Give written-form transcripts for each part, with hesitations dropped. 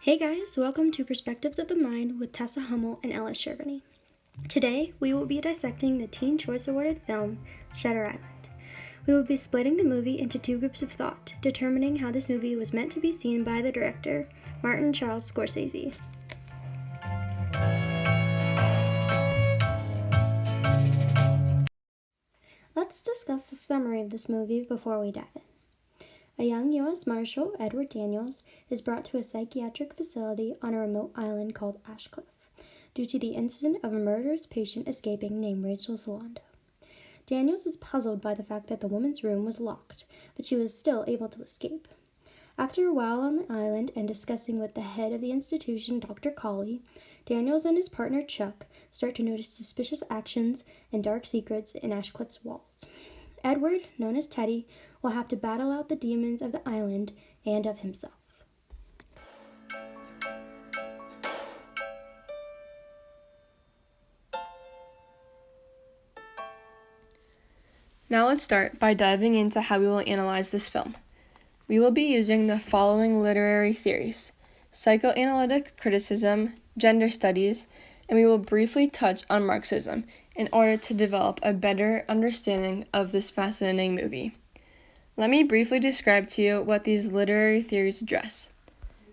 Hey guys, welcome to Perspectives of the Mind with Tessa Hummel and Ellis Shervany. Today, we will be dissecting the Teen Choice Awarded film, Shutter Island. We will be splitting the movie into two groups of thought, determining how this movie was meant to be seen by the director, Martin Charles Scorsese. Let's discuss the summary of this movie before we dive in. A young U.S. Marshal, Edward Daniels, is brought to a psychiatric facility on a remote island called Ashcliff due to the incident of a murderous patient escaping named Rachel Solando. Daniels is puzzled by the fact that the woman's room was locked, but she was still able to escape. After a while on the island and discussing with the head of the institution, Dr. Colley, Daniels and his partner Chuck start to notice suspicious actions and dark secrets in Ashcliff's walls. Edward, known as Teddy, will have to battle out the demons of the island and of himself. Now let's start by diving into how we will analyze this film. We will be using the following literary theories: psychoanalytic criticism, gender studies, and we will briefly touch on Marxism in order to develop a better understanding of this fascinating movie. Let me briefly describe to you what these literary theories address.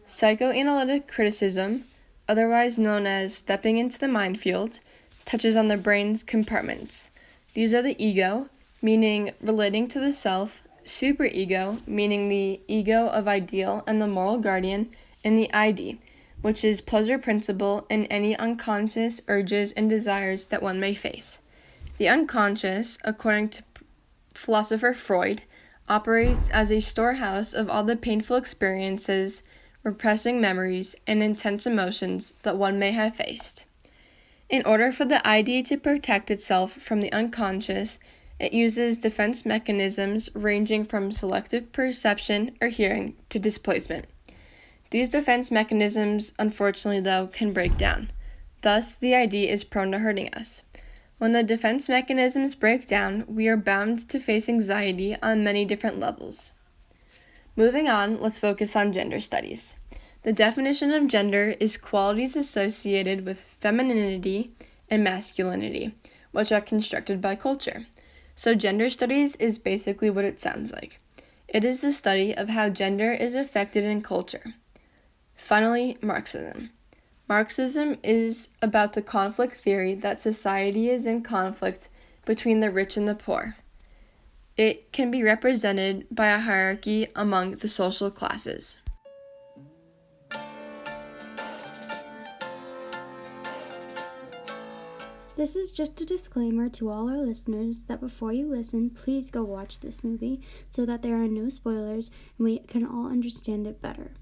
Psychoanalytic criticism, otherwise known as stepping into the minefield, touches on the brain's compartments. These are the ego, meaning relating to the self, superego, meaning the ego of ideal and the moral guardian, and the ID, which is pleasure principle and any unconscious urges and desires that one may face. The unconscious, according to philosopher Freud, operates as a storehouse of all the painful experiences, repressing memories, and intense emotions that one may have faced. In order for the ID to protect itself from the unconscious, it uses defense mechanisms ranging from selective perception or hearing to displacement. These defense mechanisms, unfortunately though, can break down. Thus, the ID is prone to hurting us. When the defense mechanisms break down, we are bound to face anxiety on many different levels. Moving on, let's focus on gender studies. The definition of gender is qualities associated with femininity and masculinity, which are constructed by culture. So gender studies is basically what it sounds like. It is the study of how gender is affected in culture. Finally, Marxism. Marxism is about the conflict theory that society is in conflict between the rich and the poor. It can be represented by a hierarchy among the social classes. This is just a disclaimer to all our listeners that before you listen, please go watch this movie so that there are no spoilers and we can all understand it better.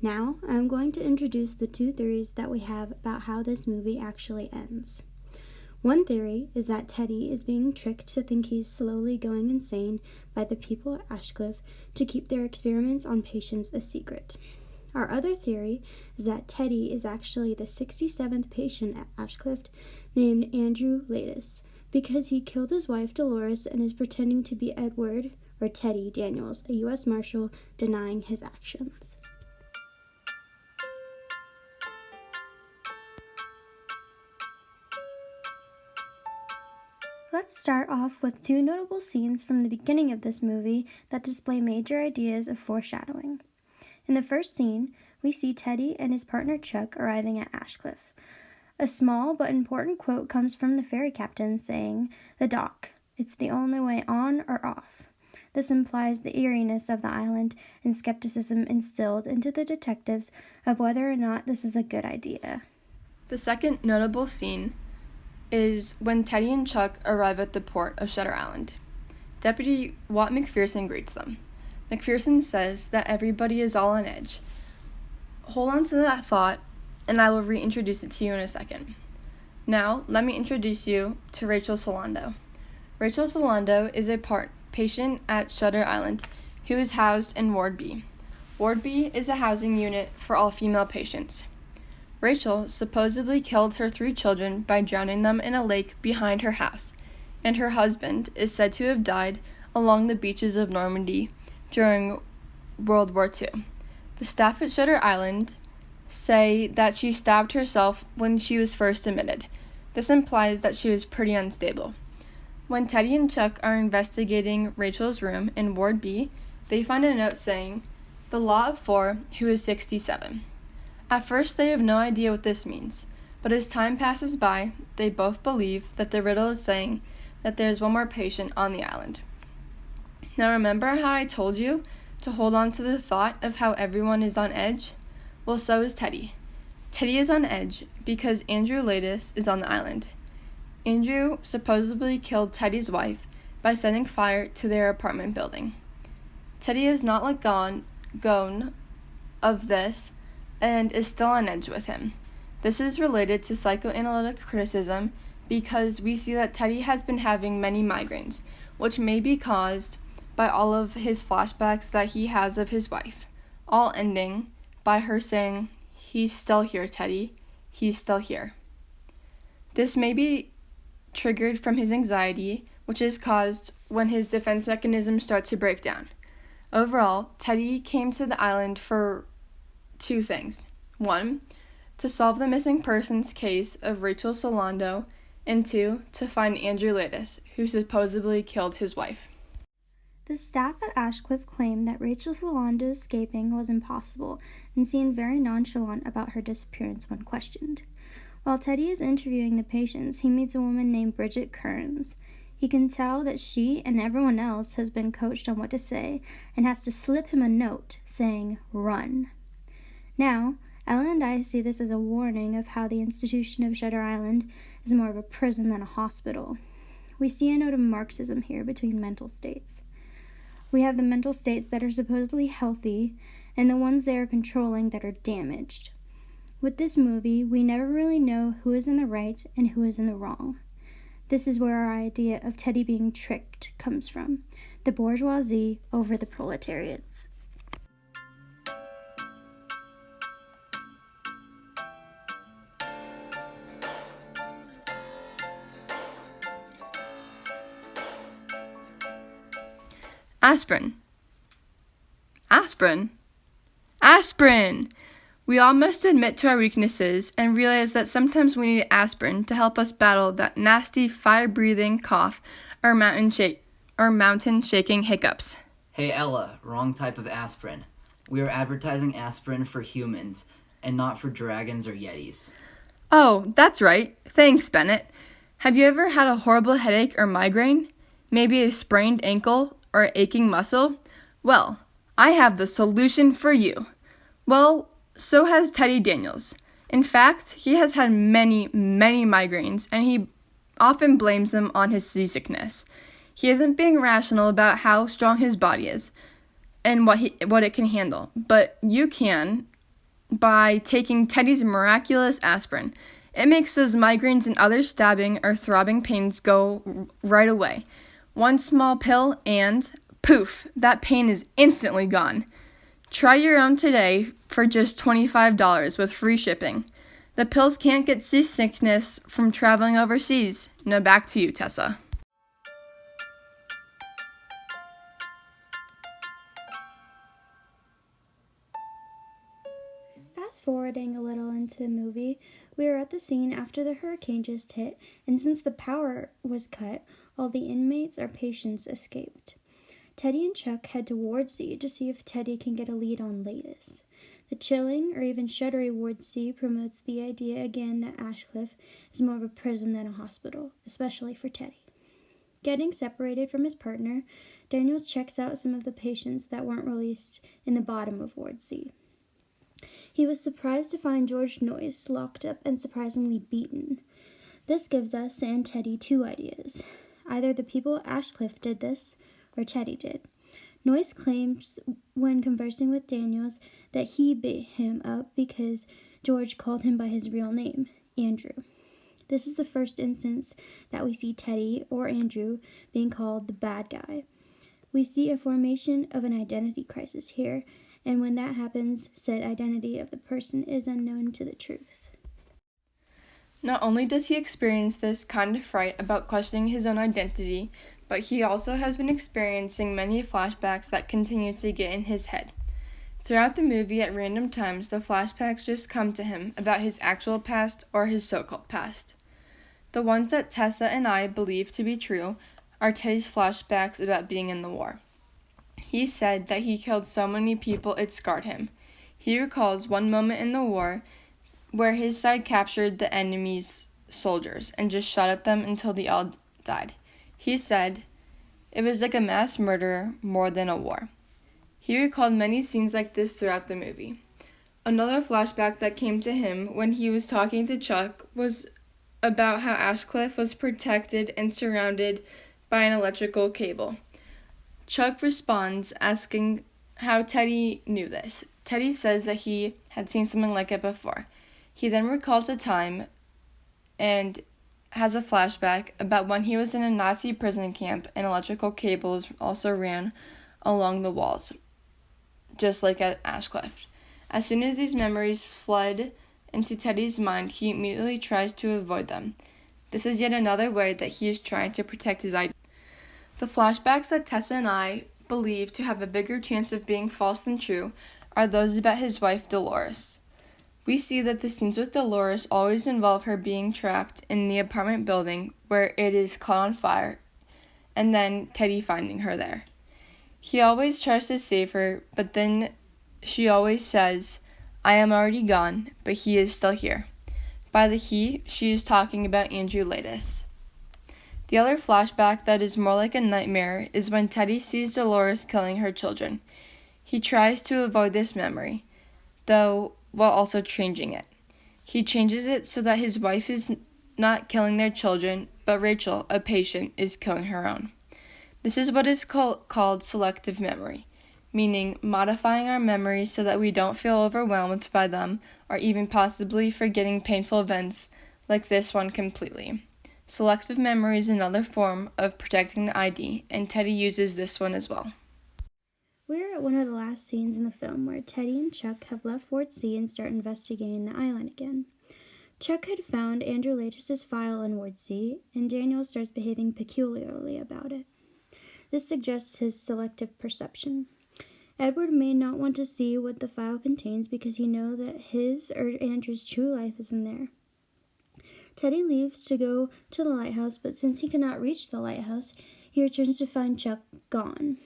Now, I'm going to introduce the two theories that we have about how this movie actually ends. One theory is that Teddy is being tricked to think he's slowly going insane by the people at Ashcliff to keep their experiments on patients a secret. Our other theory is that Teddy is actually the 67th patient at Ashcliff named Andrew Latis because he killed his wife Dolores and is pretending to be Edward, or Teddy Daniels, a U.S. Marshal, denying his actions. Let's start off with two notable scenes from the beginning of this movie that display major ideas of foreshadowing. In the first scene, we see Teddy and his partner Chuck arriving at Ashcliff. A small but important quote comes from the ferry captain saying, "The dock, it's the only way on or off." This implies the eeriness of the island and skepticism instilled into the detectives of whether or not this is a good idea. The second notable scene is when Teddy and Chuck arrive at the port of Shutter Island. Deputy Watt McPherson greets them. McPherson says that everybody is all on edge. Hold on to that thought, and I will reintroduce it to you in a second. Now, let me introduce you to Rachel Solando. Rachel Solando is a patient at Shutter Island who is housed in Ward B. Ward B is a housing unit for all female patients. Rachel supposedly killed her 3 children by drowning them in a lake behind her house, and her husband is said to have died along the beaches of Normandy during World War II. The staff at Shutter Island say that she stabbed herself when she was first admitted. This implies that she was pretty unstable. When Teddy and Chuck are investigating Rachel's room in Ward B, they find a note saying, "The Law of Four, who is 67. At first, they have no idea what this means, but as time passes by, they both believe that the riddle is saying that there is one more patient on the island. Now remember how I told you to hold on to the thought of how everyone is on edge? Well, so is Teddy. Teddy is on edge because Andrew Ladis is on the island. Andrew supposedly killed Teddy's wife by setting fire to their apartment building. Teddy is not let gone of this and is still on edge with him. This is related to psychoanalytic criticism because we see that Teddy has been having many migraines, which may be caused by all of his flashbacks that he has of his wife, all ending by her saying, "He's still here, Teddy. He's still here." This may be triggered from his anxiety, which is caused when his defense mechanisms start to break down. Overall, Teddy came to the island for two things. One, to solve the missing persons case of Rachel Solando, and two, to find Andrew Ladis, who supposedly killed his wife. The staff at Ashcliff claimed that Rachel Solando's escaping was impossible and seemed very nonchalant about her disappearance when questioned. While Teddy is interviewing the patients, he meets a woman named Bridget Kearns. He can tell that she and everyone else has been coached on what to say and has to slip him a note saying, "Run." Now, Ellen and I see this as a warning of how the institution of Shutter Island is more of a prison than a hospital. We see a note of Marxism here between mental states. We have the mental states that are supposedly healthy and the ones they are controlling that are damaged. With this movie, we never really know who is in the right and who is in the wrong. This is where our idea of Teddy being tricked comes from, the bourgeoisie over the proletariats. Aspirin. Aspirin? Aspirin! We all must admit to our weaknesses and realize that sometimes we need aspirin to help us battle that nasty fire-breathing cough or mountain-shaking hiccups. Hey Ella, wrong type of aspirin. We are advertising aspirin for humans and not for dragons or yetis. Oh, that's right. Thanks, Bennett. Have you ever had a horrible headache or migraine? Maybe a sprained ankle or aching muscle? Well, I have the solution for you. Well, so has Teddy Daniels. In fact, he has had many migraines, and he often blames them on his seasickness. He isn't being rational about how strong his body is and what it can handle, but you can by taking Teddy's miraculous aspirin. It makes those migraines and other stabbing or throbbing pains go right away. One small pill and, poof, that pain is instantly gone. Try your own today for just $25 with free shipping. The pills can't get seasickness from traveling overseas. Now back to you, Tessa. Fast forwarding a little into the movie, we are at the scene after the hurricane just hit, and since the power was cut, all the inmates or patients escaped. Teddy and Chuck head to Ward C to see if Teddy can get a lead on Ladis. The chilling or even shuddery Ward C promotes the idea again that Ashcliff is more of a prison than a hospital, especially for Teddy. Getting separated from his partner, Daniels checks out some of the patients that weren't released in the bottom of Ward C. He was surprised to find George Noyce locked up and surprisingly beaten. This gives us and Teddy two ideas. Either the people at Ashcliff did this, or Teddy did. Noyce claims when conversing with Daniels that he beat him up because George called him by his real name, Andrew. This is the first instance that we see Teddy or Andrew being called the bad guy. We see a formation of an identity crisis here, and when that happens, said identity of the person is unknown to the truth. Not only does he experience this kind of fright about questioning his own identity, but he also has been experiencing many flashbacks that continue to get in his head. Throughout the movie, at random times, the flashbacks just come to him about his actual past or his so-called past. The ones that Tessa and I believe to be true are Teddy's flashbacks about being in the war. He said that he killed so many people it scarred him. He recalls one moment in the war where his side captured the enemy's soldiers and just shot at them until they all died. He said, "It was like a mass murder more than a war." He recalled many scenes like this throughout the movie. Another flashback that came to him when he was talking to Chuck was about how Ashcliff was protected and surrounded by an electrical cable. Chuck responds asking how Teddy knew this. Teddy says that he had seen something like it before. He then recalls a time and has a flashback about when he was in a Nazi prison camp and electrical cables also ran along the walls, just like at Ashcliff. As soon as these memories flood into Teddy's mind, he immediately tries to avoid them. This is yet another way that he is trying to protect his identity. The flashbacks that Tessa and I believe to have a bigger chance of being false than true are those about his wife Dolores. We see that the scenes with Dolores always involve her being trapped in the apartment building where it is caught on fire, and then Teddy finding her there. He always tries to save her, but then she always says, "I am already gone, but he is still here." By the he, she is talking about Andrew Latis. The other flashback that is more like a nightmare is when Teddy sees Dolores killing her children. He tries to avoid this memory, though while also changing it. He changes it so that his wife is not killing their children, but Rachel, a patient, is killing her own. This is what is called selective memory, meaning modifying our memories so that we don't feel overwhelmed by them or even possibly forgetting painful events like this one completely. Selective memory is another form of protecting the ID, and Teddy uses this one as well. We're at one of the last scenes in the film where Teddy and Chuck have left Ward C and start investigating the island again. Chuck had found Andrew Latis' file in Ward C, and Daniel starts behaving peculiarly about it. This suggests his selective perception. Edward may not want to see what the file contains because he knows that his or Andrew's true life is in there. Teddy leaves to go to the lighthouse, but since he cannot reach the lighthouse, he returns to find Chuck gone.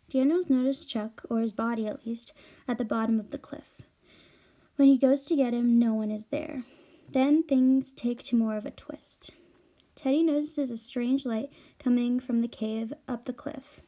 Daniels noticed Chuck, or his body at least, at the bottom of the cliff. When he goes to get him, no one is there. Then things take to more of a twist. Teddy notices a strange light coming from the cave up the cliff.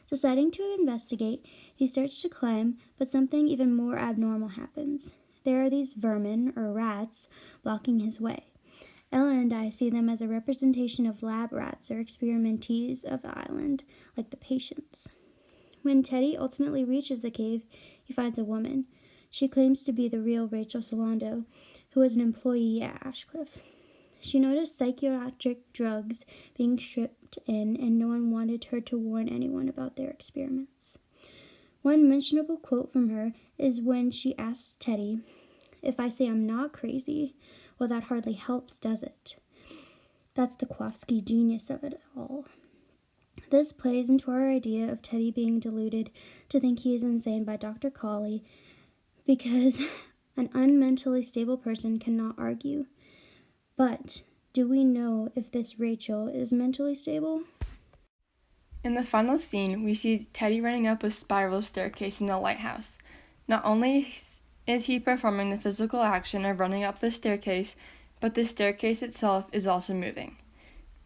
Deciding to investigate, he starts to climb, but something even more abnormal happens. There are these vermin, or rats, blocking his way. Ella and I see them as a representation of lab rats or experimentees of the island, like the patients. When Teddy ultimately reaches the cave, he finds a woman. She claims to be the real Rachel Solando, who was an employee at Ashcliff. She noticed psychiatric drugs being shipped in, and no one wanted her to warn anyone about their experiments. One mentionable quote from her is when she asks Teddy, "If I say I'm not crazy, well, that hardly helps, does it?" That's the Kwafsky genius of it all. This plays into our idea of Teddy being deluded to think he is insane by Dr. Colley, because an unmentally stable person cannot argue. But do we know if this Rachel is mentally stable? In the final scene, we see Teddy running up a spiral staircase in the lighthouse. Not only is he performing the physical action of running up the staircase, but the staircase itself is also moving.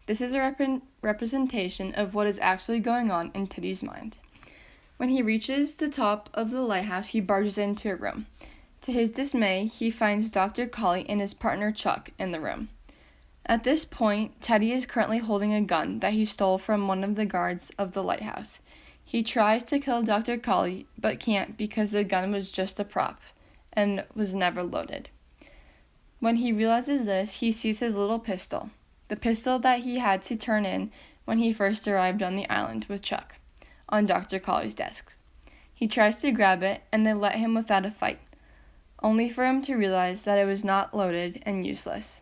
This is a representation of what is actually going on in Teddy's mind. When he reaches the top of the lighthouse, he barges into a room. To his dismay, he finds Dr. Colley and his partner Chuck in the room. At this point, Teddy is currently holding a gun that he stole from one of the guards of the lighthouse. He tries to kill Dr. Colley, but can't because the gun was just a prop and was never loaded. When he realizes this, he sees his little pistol, the pistol that he had to turn in when he first arrived on the island with Chuck, on Dr. Colley's desk. He tries to grab it, and they let him without a fight, only for him to realize that it was not loaded and useless.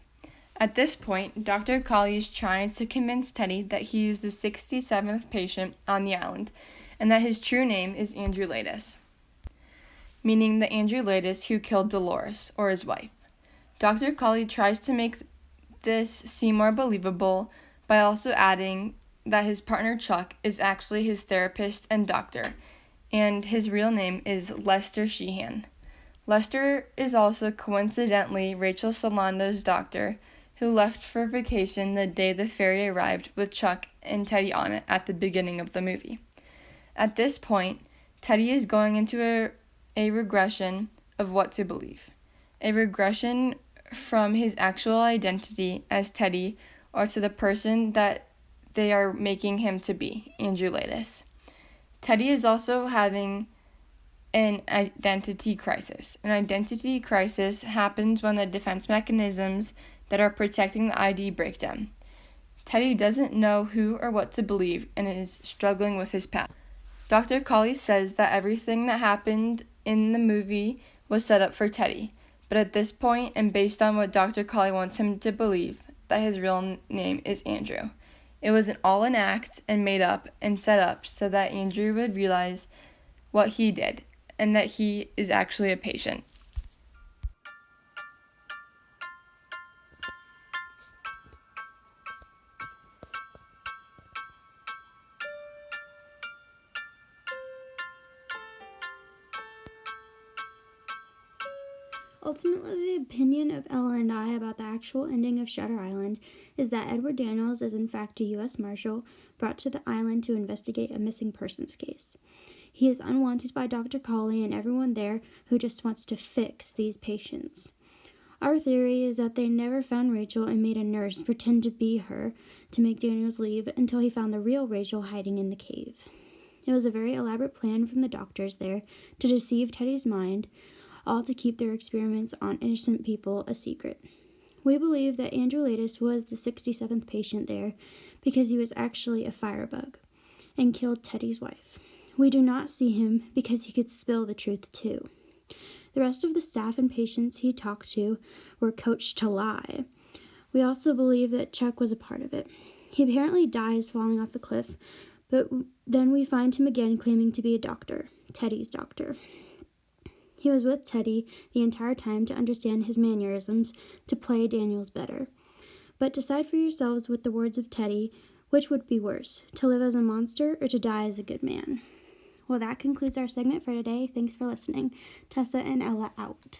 At this point, Dr. Colley is trying to convince Teddy that he is the 67th patient on the island, and that his true name is Andrew Latis. meaning the Andrew Latis who killed Dolores, or his wife. Dr. Colley tries to make this seem more believable by also adding that his partner Chuck is actually his therapist and doctor, and his real name is Lester Sheehan. Lester is also coincidentally Rachel Solando's doctor, who left for vacation the day the ferry arrived with Chuck and Teddy on it at the beginning of the movie. At this point, Teddy is going into a regression of what to believe. A regression from his actual identity as Teddy or to the person that they are making him to be, Andrew Latis. Teddy is also having an identity crisis. An identity crisis happens when the defense mechanisms that are protecting the ID break down. Teddy doesn't know who or what to believe and is struggling with his past. Dr. Colley says that everything that happened in the movie was set up for Teddy, but at this point, and based on what Dr. Colley wants him to believe, that his real name is Andrew. It was all an act and made up and set up so that Andrew would realize what he did and that he is actually a patient. Ultimately, the opinion of Ella and I about the actual ending of Shutter Island is that Edward Daniels is in fact a U.S. Marshal brought to the island to investigate a missing persons case. He is unwanted by Dr. Colley and everyone there who just wants to fix these patients. Our theory is that they never found Rachel and made a nurse pretend to be her to make Daniels leave until he found the real Rachel hiding in the cave. It was a very elaborate plan from the doctors there to deceive Teddy's mind, all to keep their experiments on innocent people a secret. We believe that Andrew Latis was the 67th patient there because he was actually a firebug and killed Teddy's wife. We do not see him because he could spill the truth too. The rest of the staff and patients he talked to were coached to lie. We also believe that Chuck was a part of it. He apparently dies falling off the cliff, but then we find him again claiming to be a doctor, Teddy's doctor. He was with Teddy the entire time to understand his mannerisms, to play Daniels better. But decide for yourselves with the words of Teddy, which would be worse, to live as a monster or to die as a good man. Well, that concludes our segment for today. Thanks for listening. Tessa and Ella out.